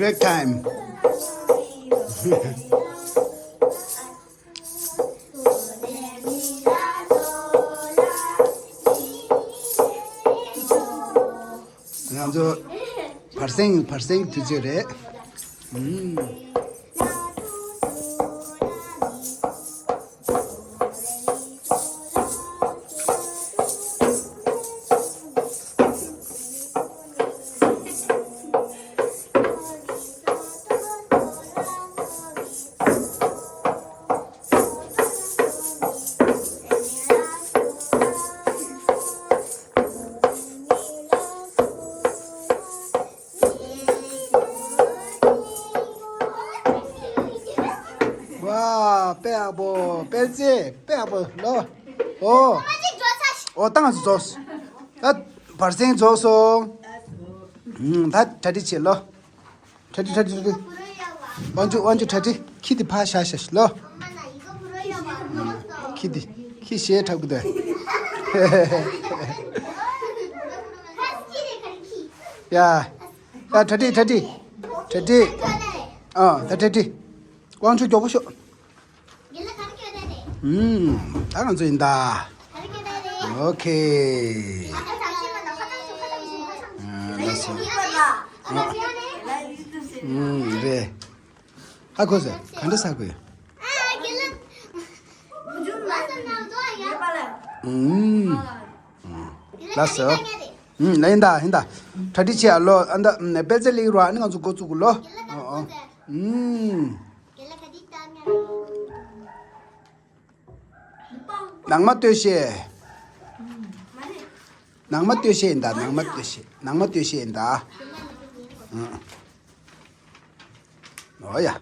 break time. 먼저 발생 두절에 와, 빼고 빼지, 빼고 너, 당연히 좋았어. 나 발생 좋았어. 다 자리치 러, 자리. 완주 자리. 키디 파샤샤 러. 엄마 나 이거 부르려고 안 먹었어. 키디 시에 타고 돼. 하스키를 가리키. 야, 자리. 다 자리. 왕주 줘보쇼. 얘를 가리켜야 되네. 당연 좋인다. 가리켜야 되네. 오케이. 아까 잠시만 나 화장실. 됐어. 나 미안해. 그래. 하고서 간다 사고요. 걔는 무슨 맛은 나도 아야. 났어. 나인다. tradi치 알로 안다 벨젤리로 하는 거 주고 주고로. 걔를 가디다 하면. 낭맛되시인다. 낭맛되시인다. 어야.